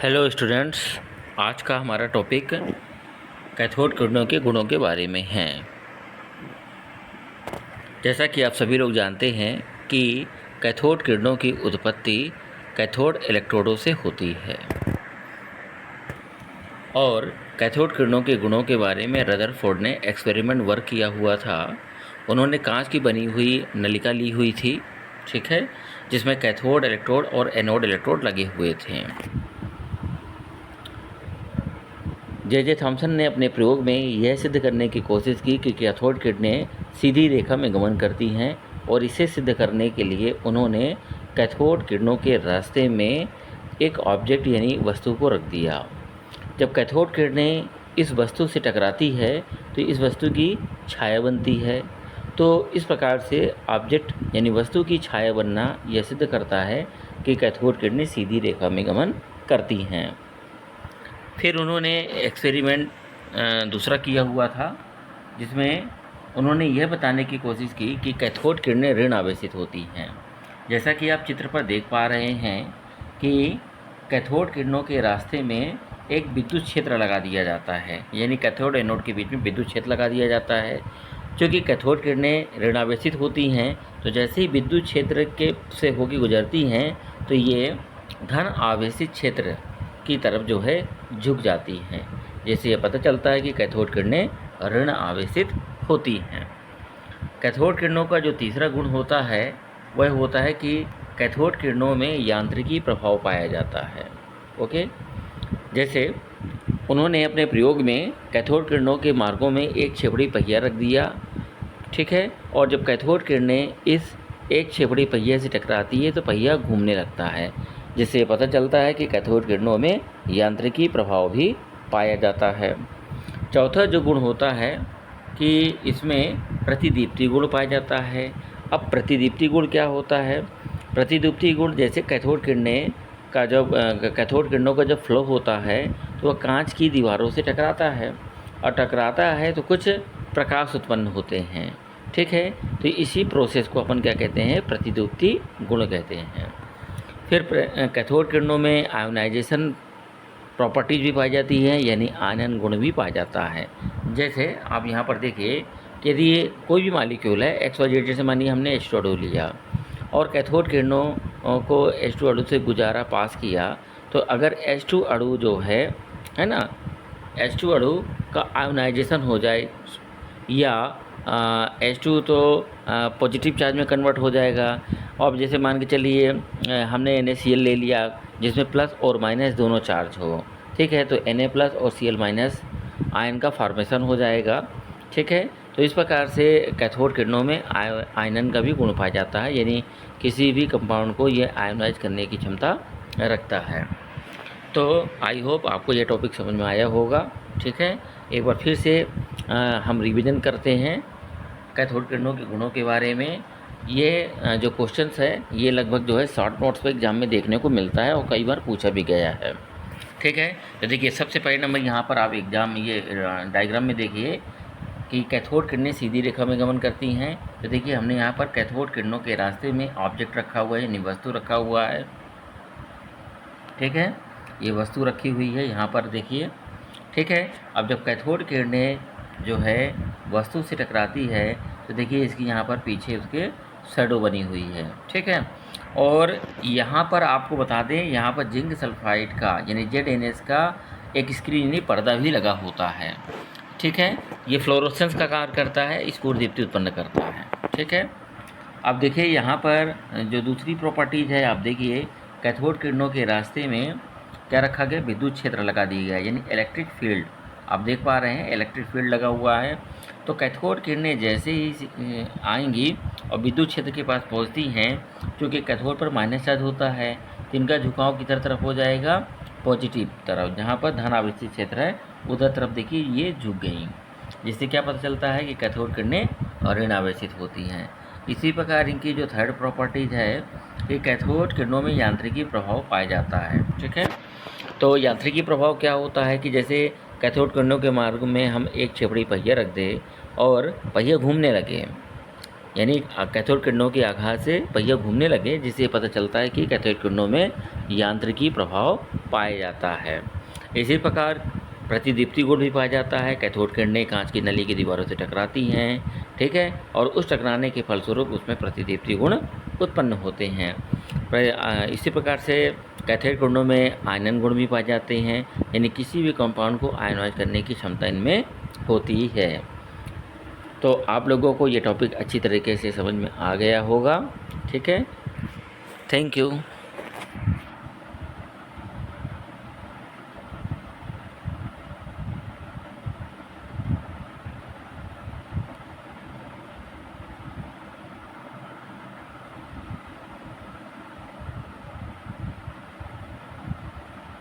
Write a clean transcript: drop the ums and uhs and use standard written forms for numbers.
Hello students, आज का हमारा टॉपिक कैथोड किरणों के गुणों के बारे में है। जैसा कि आप सभी लोग जानते हैं कि कैथोड किरणों की उत्पत्ति कैथोड इलेक्ट्रोडों से होती है और कैथोड किरणों के गुणों के बारे में रदरफोर्ड ने एक्सपेरिमेंट वर्क किया हुआ था। उन्होंने कांच की बनी हुई नलिका ली हुई थी, ठीक है, जिसमें कैथोड इलेक्ट्रोड और एनोड इलेक्ट्रोड लगे हुए थे। जे थॉमसन ने अपने प्रयोग में यह सिद्ध करने की कोशिश की कि कैथोड किरणें सीधी रेखा में गमन करती हैं और इसे सिद्ध करने के लिए उन्होंने कैथोड किरणों के रास्ते में एक ऑब्जेक्ट यानी वस्तु को रख दिया। जब कैथोड किरणें इस वस्तु से टकराती है तो इस वस्तु की छाया बनती है। तो इस प्रकार से ऑब्जेक्ट यानी वस्तु की छाया बनना यह सिद्ध करता है कि कैथोड किरणें सीधी रेखा में गमन करती हैं। फिर उन्होंने एक्सपेरिमेंट दूसरा किया हुआ था, जिसमें उन्होंने यह बताने की कोशिश की कि कैथोड किरणें ऋण आवेशित होती हैं। जैसा कि आप चित्र पर देख पा रहे हैं कि कैथोड किरणों के रास्ते में एक विद्युत क्षेत्र लगा दिया जाता है, यानी कैथोड एनोड के बीच में विद्युत क्षेत्र लगा दिया जाता है। क्योंकि कैथोड किरणें ऋण आवेशित होती हैं, तो जैसे ही विद्युत क्षेत्र के से होकर गुजरती हैं तो ये धन आवेशित क्षेत्र की तरफ जो है झुक जाती हैं, जैसे यह पता चलता है कि कैथोड किरणें ऋण आवेशित होती हैं। कैथोड किरणों का जो तीसरा गुण होता है वह होता है कि कैथोड किरणों में यांत्रिकी प्रभाव पाया जाता है। ओके, जैसे उन्होंने अपने प्रयोग में कैथोड किरणों के मार्गों में एक छेपड़ी पहिया रख दिया, ठीक है, और जब कैथोड किरणें इस एक छेपड़ी पहिए से टकराती है तो पहिया घूमने लगता है, जिससे पता चलता है कि कैथोड किरणों में यांत्रिकी प्रभाव भी पाया जाता है। चौथा जो गुण होता है कि इसमें प्रतिदीप्ति गुण पाया जाता है। अब प्रतिदीप्ति गुण क्या होता है? प्रतिदीप्ति गुण जैसे कैथोड किरणों का जब फ्लो होता है तो वह कांच की दीवारों से टकराता है और टकराता है तो कुछ प्रकाश उत्पन्न होते हैं, ठीक है। तो इसी प्रोसेस को अपन क्या कहते हैं? प्रतिदीप्ति गुण कहते हैं। फिर कैथोड किरणों में आयोनाइजेशन प्रॉपर्टीज भी पाई जाती है, यानी आयनन गुण भी पाया जाता है। जैसे आप यहाँ पर देखिए कि यदि कोई भी मॉलिक्यूल है XYZ, जैसे मानिए हमने H2 अणु लिया और कैथोड किरणों को H2 अणु से गुजारा पास किया, तो अगर H2 अणु जो है ना, H2 अणु का आयोनाइजेशन हो जाए या H2 तो पॉजिटिव चार्ज में कन्वर्ट हो जाएगा। अब जैसे मान के चलिए हमने NaCl ले लिया जिसमें प्लस और माइनस दोनों चार्ज हो, ठीक है, तो Na प्लस और Cl माइनस आयन का फॉर्मेशन हो जाएगा, ठीक है। तो इस प्रकार से कैथोड किरणों में आयनन का भी गुण पाया जाता है, यानी किसी भी कंपाउंड को ये आयोनाइज करने की क्षमता रखता है। तो आई होप आपको ये टॉपिक समझ में आया होगा, ठीक है। एक बार फिर से हम रिवीजन करते हैं कैथोड किरणों के गुणों के बारे में। ये जो क्वेश्चंस है ये लगभग जो है शॉर्ट नोट्स पे एग्जाम में देखने को मिलता है और कई बार पूछा भी गया है, ठीक है। तो देखिए सबसे पहले नंबर यहाँ पर आप एग्जाम ये डायग्राम में देखिए कि कैथोड किरणें सीधी रेखा में गमन करती हैं। तो देखिए हमने यहाँ पर कैथोड किरणों के रास्ते में ऑब्जेक्ट रखा हुआ है, यानी वस्तु रखा हुआ है, ठीक है। ये वस्तु रखी हुई है यहाँ पर देखिए, ठीक है। अब जब कैथोड किरणें जो है वस्तु से टकराती है तो देखिए इसकी यहाँ पर पीछे उसके शैडो बनी हुई है, ठीक है। और यहाँ पर आपको बता दें, यहाँ पर जिंक सल्फाइड का यानी ZNS का एक स्क्रीन यानी पर्दा भी लगा होता है, ठीक है। ये फ्लोरोसेंस का कार्य करता है, इसको दीप्ति उत्पन्न करता है, ठीक है। अब देखिए यहाँ पर जो दूसरी प्रॉपर्टीज है, आप देखिए कैथोड किरणों के रास्ते में क्या रखा गया? विद्युत क्षेत्र लगा दिया गया, यानी इलेक्ट्रिक फील्ड। आप देख पा रहे हैं इलेक्ट्रिक फील्ड लगा हुआ है। तो कैथोड किरणें जैसे ही आएंगी और विद्युत क्षेत्र के पास पहुंचती हैं, क्योंकि कैथोड पर माइनस चार्ज होता है तो इनका झुकाव किधर तरफ हो जाएगा? पॉजिटिव तरफ। जहां पर धन आवेशित क्षेत्र है उधर तरफ देखिए ये झुक गई, जिससे क्या पता चलता है कि कैथोड किरणें ऋण आवेशित होती हैं। इसी प्रकार इनकी जो थर्ड प्रॉपर्टीज है कि कैथोड किरणों में यांत्रिकी प्रभाव पाया जाता है, ठीक है। तो यांत्रिकी प्रभाव क्या होता है कि जैसे कैथोड किरणों के मार्ग में हम एक छेपड़ी पहिया रख दें और पहिया घूमने लगे, यानी कैथोड किरणों के आघात से पहिया घूमने लगे, जिससे पता चलता है कि कैथोड किरणों में यांत्रिकी प्रभाव पाया जाता है। इसी प्रकार प्रतिदीप्ति गुण भी पाया जाता है। कैथोड किरणें कांच की नली की दीवारों से टकराती हैं, ठीक है, और उस टकराने के फलस्वरूप उसमें प्रतिदीप्ति गुण उत्पन्न होते हैं। इसी प्रकार से कैथोड किरणों में आयनन गुण भी पाए जाते हैं, यानी किसी भी कंपाउंड को आयनाइज करने की क्षमता इनमें होती है। तो आप लोगों को ये टॉपिक अच्छी तरीके से समझ में आ गया होगा, ठीक है। Thank you.